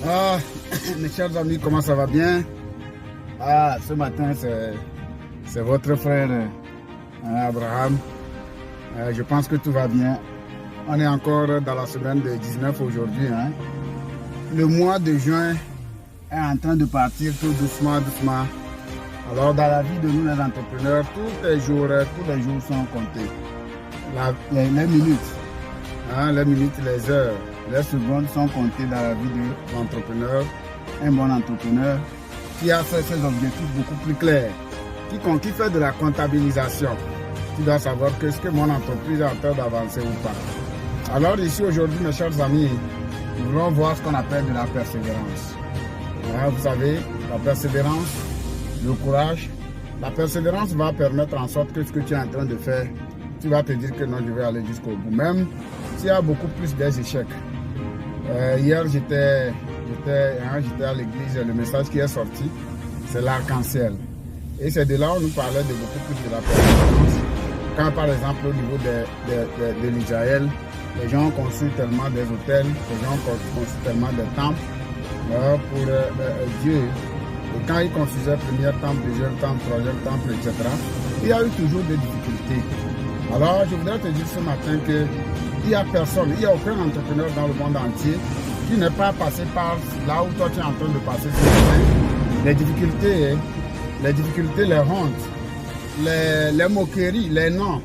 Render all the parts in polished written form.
Ah, mes chers amis, comment ça va bien? Ah, ce matin, c'est votre frère Abraham. Je pense que tout va bien. On est encore dans la semaine de 19 aujourd'hui. Hein. Le mois de juin est en train de partir tout doucement, doucement. Alors, dans la vie de nous, les entrepreneurs, tous les jours sont comptés. Les minutes, hein, les minutes, les heures, les secondes sont comptées dans la vie de l'entrepreneur. Un bon entrepreneur qui a fait ses objectifs beaucoup plus clairs, qui fait de la comptabilisation, qui doit savoir que ce que mon entreprise est en train d'avancer ou pas. Alors ici aujourd'hui, mes chers amis, nous allons voir ce qu'on appelle de la persévérance. Hein, vous savez, la persévérance, le courage. La persévérance va permettre en sorte que ce que tu es en train de faire, tu vas te dire que non, je vais aller jusqu'au bout. Même s'il y a beaucoup plus d'échecs. Hier, j'étais à l'église, le message qui est sorti, c'est l'arc-en-ciel. Et c'est de là où on nous parlait de beaucoup plus de la persévérance. Quand par exemple au niveau de l'Israël, les gens ont construit tellement des hôtels, les gens ont construit tellement de temples pour Dieu. Et quand ils construisaient le premier temple, deuxième temple, troisième temple, etc., il y a eu toujours des difficultés. Alors je voudrais te dire ce matin qu'il n'y a personne, il n'y a aucun entrepreneur dans le monde entier qui n'est pas passé par là où toi tu es en train de passer ce matin. Les difficultés, les hontes, les moqueries, les noms,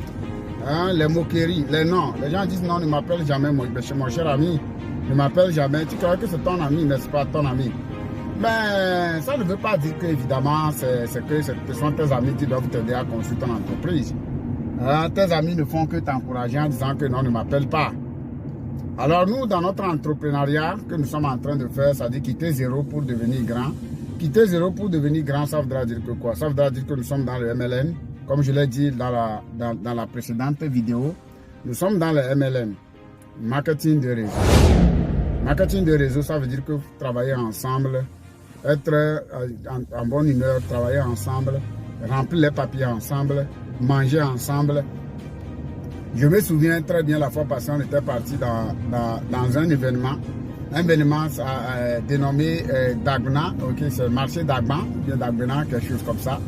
hein, les moqueries, les noms. Les gens disent non, ne m'appelle jamais, mon cher ami, ne m'appelle jamais. Tu crois que c'est ton ami, mais ce n'est pas ton ami. Mais ça ne veut pas dire qu'évidemment, ce sont tes amis qui doivent t'aider à construire ton entreprise. Tes amis ne font que t'encourager en disant que non, ne m'appelle pas. Alors nous, dans notre entrepreneuriat que nous sommes en train de faire, ça dit quitter zéro pour devenir grand. Quitter zéro pour devenir grand, ça voudra dire que quoi? Ça voudra dire que nous sommes dans le MLM, comme je l'ai dit dans la précédente vidéo. Nous sommes dans le MLM, marketing de réseau. Marketing de réseau, ça veut dire que travailler ensemble, être en bonne humeur, travailler ensemble, remplir les papiers ensemble, manger ensemble. Je me souviens très bien la fois passée, on était parti dans un événement dénommé Dagbena, ok, c'est le marché Dagban, bien Dagbena, quelque chose comme ça.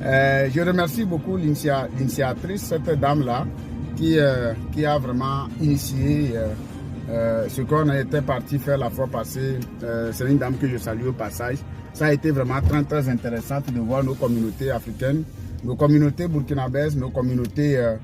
Je remercie beaucoup l'initiatrice, cette dame-là, qui a vraiment initié ce qu'on était parti faire la fois passée. C'est une dame que je salue au passage. Ça a été vraiment très, très intéressant de voir nos communautés africaines, nos communautés burkinabèses, nos communautés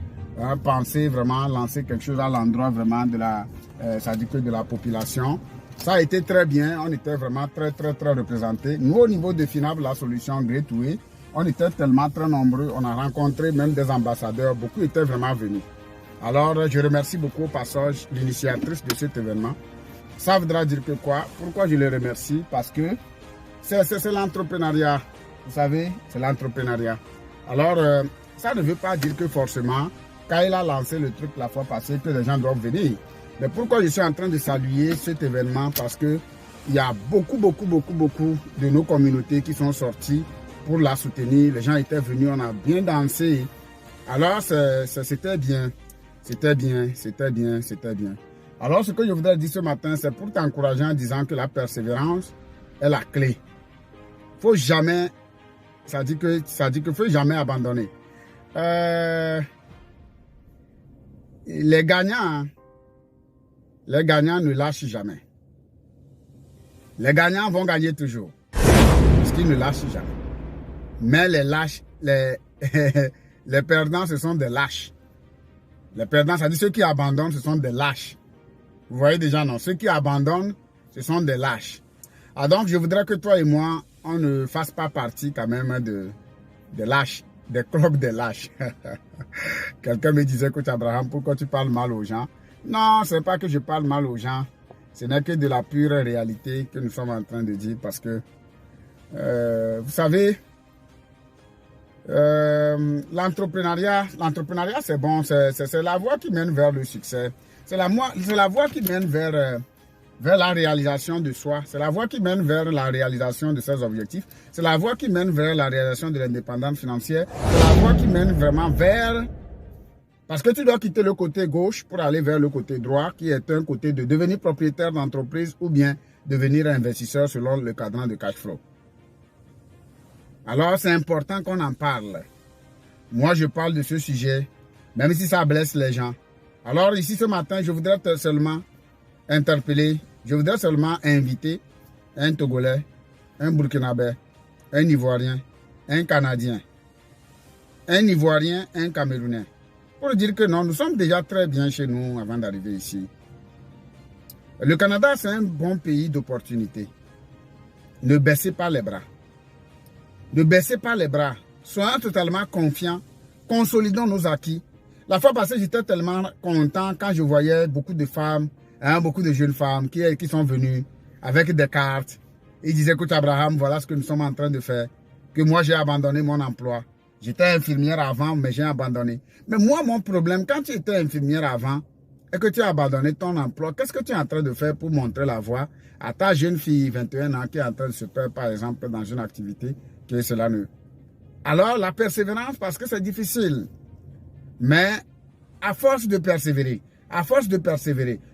penser vraiment lancer quelque chose à l'endroit vraiment de la population. Ça a été très bien, on était vraiment très représentés. Nous au niveau de FINAB, la solution Gateway, on était tellement très nombreux, on a rencontré même des ambassadeurs, beaucoup étaient vraiment venus. Alors je remercie beaucoup au passage l'initiatrice de cet événement. Ça voudra dire que quoi? Pourquoi je les remercie? Parce que c'est l'entrepreneuriat, vous savez, c'est l'entrepreneuriat. Alors ça ne veut pas dire que forcément, quand il a lancé le truc la fois passée, que les gens doivent venir. Mais pourquoi je suis en train de saluer cet événement? Parce que il y a beaucoup de nos communautés qui sont sorties pour la soutenir. Les gens étaient venus, on a bien dansé. Alors c'était bien. C'était bien. Alors ce que je voudrais dire ce matin, c'est pour t'encourager en disant que la persévérance est la clé. Faut jamais, ça dit que faut jamais abandonner. Les gagnants ne lâchent jamais. Les gagnants vont gagner toujours, parce qu'ils ne lâchent jamais. Mais les perdants, ce sont des lâches. Les perdants, ça dit ceux qui abandonnent, ce sont des lâches. Vous voyez déjà, non? Ceux qui abandonnent, ce sont des lâches. Ah, donc, je voudrais que toi et moi, on ne fasse pas partie quand même de lâches. Des clubs de lâches. Quelqu'un me disait, coach Abraham, pourquoi tu parles mal aux gens? Non, ce n'est pas que je parle mal aux gens. Ce n'est que de la pure réalité que nous sommes en train de dire. Parce que, vous savez, l'entrepreneuriat, c'est bon. C'est la voie qui mène vers le succès. C'est la voie qui mène vers la réalisation de soi. C'est la voie qui mène vers la réalisation de ses objectifs. C'est la voie qui mène vers la réalisation de l'indépendance financière. C'est la voie qui mène vraiment vers Parce que tu dois quitter le côté gauche pour aller vers le côté droit, qui est un côté de devenir propriétaire d'entreprise ou bien devenir investisseur selon le cadran de cash flow. Alors, c'est important qu'on en parle. Moi, je parle de ce sujet, même si ça blesse les gens. Alors, ici, ce matin, je voudrais seulement interpeller, je voudrais seulement inviter un Togolais, un Burkinabé, un Ivoirien, un Canadien, un Ivoirien, un Camerounais. Pour dire que non, nous sommes déjà très bien chez nous avant d'arriver ici. Le Canada, c'est un bon pays d'opportunité. Ne baissez pas les bras. Ne baissez pas les bras. Soyons totalement confiants. Consolidons nos acquis. La fois passée, j'étais tellement content quand je voyais beaucoup de femmes, beaucoup de jeunes femmes qui sont venues avec des cartes. Ils disaient, écoute Abraham, voilà ce que nous sommes en train de faire. Que moi, j'ai abandonné mon emploi. J'étais infirmière avant, mais j'ai abandonné. Mais moi, mon problème, quand tu étais infirmière avant et que tu as abandonné ton emploi, qu'est-ce que tu es en train de faire pour montrer la voie à ta jeune fille, 21 ans, qui est en train de se perdre, par exemple, dans une activité que cela ne... Alors, la persévérance, parce que c'est difficile. Mais à force de persévérer,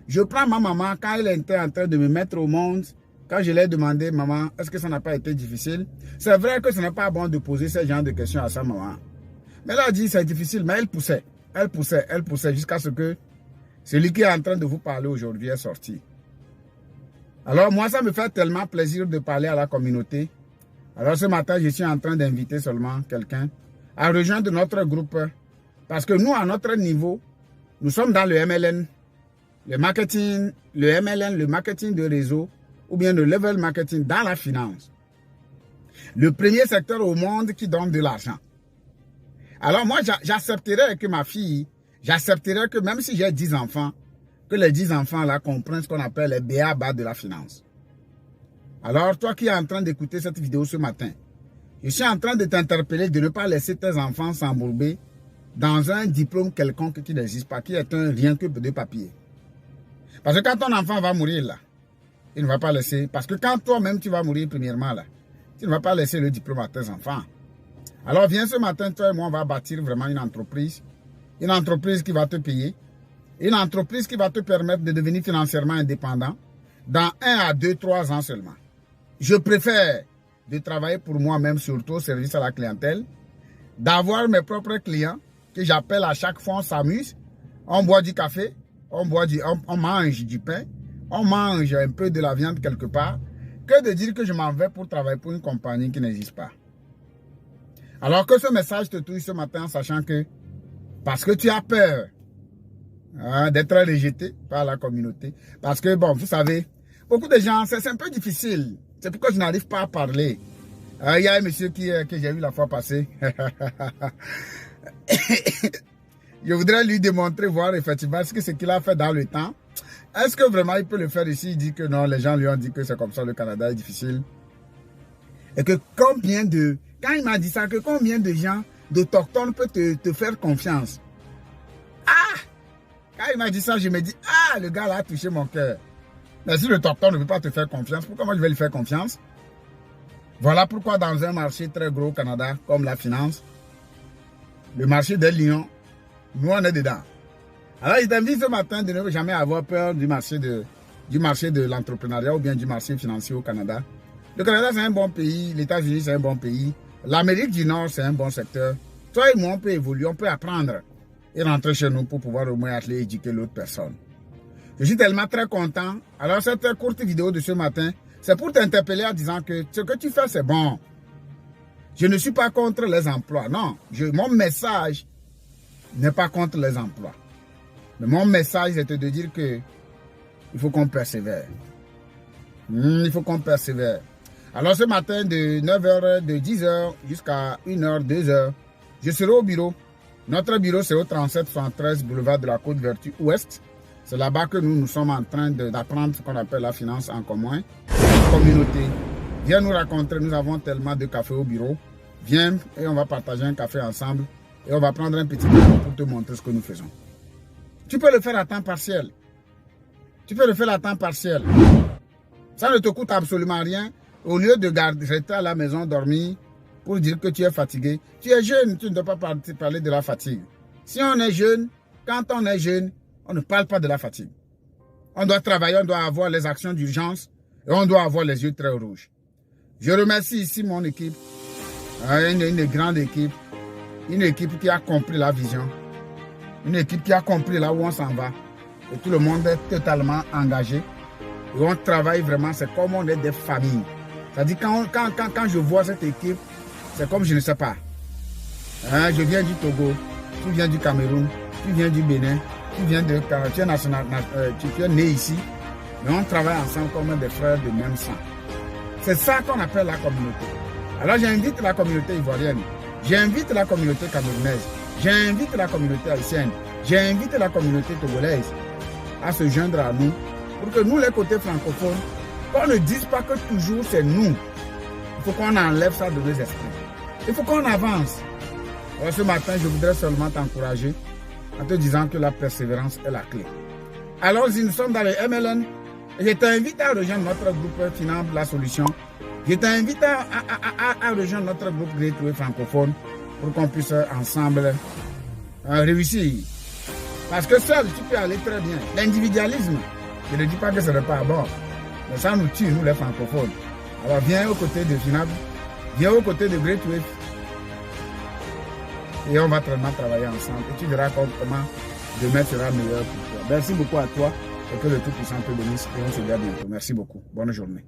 je prends ma maman quand elle était en train de me mettre au monde. Quand je lui ai demandé, maman, est-ce que ça n'a pas été difficile? C'est vrai que ce n'est pas bon de poser ce genre de questions à sa maman. Mais elle a dit, c'est difficile, mais elle poussait jusqu'à ce que celui qui est en train de vous parler aujourd'hui est sorti. Alors moi, ça me fait tellement plaisir de parler à la communauté. Alors ce matin, je suis en train d'inviter seulement quelqu'un à rejoindre notre groupe. Parce que nous, à notre niveau, nous sommes dans le MLN, le marketing, le marketing de réseau, ou bien le level marketing dans la finance. Le premier secteur au monde qui donne de l'argent. Alors moi, j'accepterais que ma fille, j'accepterais que même si j'ai 10 enfants, que les 10 enfants là comprennent ce qu'on appelle les b.a.-ba de la finance. Alors toi qui es en train d'écouter cette vidéo ce matin, je suis en train de t'interpeller de ne pas laisser tes enfants s'embourber dans un diplôme quelconque qui n'existe pas, qui est un rien que de papier. Parce que quand ton enfant va mourir là, il ne va pas laisser, parce que quand toi-même tu vas mourir premièrement là, tu ne vas pas laisser le diplôme à tes enfants. Alors viens ce matin, toi et moi, on va bâtir vraiment une entreprise qui va te payer, une entreprise qui va te permettre de devenir financièrement indépendant dans 1 à 2, 3 ans seulement. Je préfère de travailler pour moi-même, surtout au service à la clientèle, d'avoir mes propres clients que j'appelle à chaque fois, on s'amuse, on boit du café, on mange du pain, on mange un peu de la viande quelque part, que de dire que je m'en vais pour travailler pour une compagnie qui n'existe pas. Alors que ce message te touche ce matin en sachant que, parce que tu as peur d'être rejeté par la communauté, parce que, bon, vous savez, beaucoup de gens, c'est un peu difficile, c'est pourquoi je n'arrive pas à parler. Il y a un monsieur que j'ai vu la fois passée. Je voudrais lui démontrer, voir effectivement ce qu'il a fait dans le temps. Est-ce que vraiment il peut le faire ici? Il dit que non, les gens lui ont dit que c'est comme ça, le Canada est difficile. Et que quand il m'a dit ça, que combien de gens d'autochtones peuvent te faire confiance? Ah! Quand il m'a dit ça, je me dis, ah, le gars là a touché mon cœur. Mais si l'autochtone ne peut pas te faire confiance, pourquoi moi je vais lui faire confiance? Voilà pourquoi dans un marché très gros au Canada, comme la finance, le marché des lions, nous on est dedans. Alors je t'invite ce matin de ne jamais avoir peur du marché de l'entrepreneuriat ou bien du marché financier au Canada. Le Canada c'est un bon pays, les États-Unis c'est un bon pays, l'Amérique du Nord c'est un bon secteur. Toi et moi on peut évoluer, on peut apprendre et rentrer chez nous pour pouvoir au moins aller éduquer l'autre personne. Je suis tellement très content. Alors cette courte vidéo de ce matin, c'est pour t'interpeller en disant que ce que tu fais c'est bon. Je ne suis pas contre les emplois, non. Mon message n'est pas contre les emplois. Mais mon message est de dire que il faut qu'on persévère. Il faut qu'on persévère. Alors ce matin de 9h, de 10h jusqu'à 1h, 2h, je serai au bureau. Notre bureau c'est au 3773 boulevard de la Côte-Vertu Ouest. C'est là-bas que nous sommes en train d'apprendre ce qu'on appelle la finance en commun. Communauté, viens nous rencontrer, nous avons tellement de café au bureau. Viens et on va partager un café ensemble et on va prendre un petit moment pour te montrer ce que nous faisons. Tu peux le faire à temps partiel. Ça ne te coûte absolument rien. Au lieu de rester à la maison dormir pour dire que tu es fatigué. Tu es jeune, tu ne dois pas parler de la fatigue. Si on est jeune, quand on est jeune, on ne parle pas de la fatigue. On doit travailler, on doit avoir les actions d'urgence et on doit avoir les yeux très rouges. Je remercie ici mon équipe, une grande équipe, une équipe qui a compris la vision, une équipe qui a compris là où on s'en va. Et tout le monde est totalement engagé. Et on travaille vraiment, c'est comme on est des familles. C'est-à-dire quand je vois cette équipe, c'est comme je ne sais pas. Je viens du Togo, tu viens du Cameroun, tu viens du Bénin, tu es né ici, mais on travaille ensemble comme des frères de même sang. C'est ça qu'on appelle la communauté. Alors j'invite la communauté ivoirienne, j'invite la communauté camerounaise, j'invite la communauté haïtienne, j'invite la communauté togolaise à se joindre à nous pour que nous, les côtés francophones, qu'on ne dise pas que toujours c'est nous. Il faut qu'on enlève ça de nos esprits. Il faut qu'on avance. Alors ce matin, je voudrais seulement t'encourager en te disant que la persévérance est la clé. Alors, nous sommes dans le MLN. Je t'invite à rejoindre notre groupe Finance La Solution. Je t'invite à rejoindre notre groupe Gateway francophone pour qu'on puisse ensemble réussir. Parce que seul, tu peux aller très bien. L'individualisme, je ne dis pas que ce n'est pas bon, mais ça nous tue, nous les francophones. Alors viens aux côtés de Finab, viens aux côtés de Gateway et on va vraiment travailler ensemble. Et tu verras comment demain sera meilleur pour toi. Merci beaucoup à toi et que le Tout-Puissant te bénisse et on se dit à bientôt. Merci beaucoup. Bonne journée.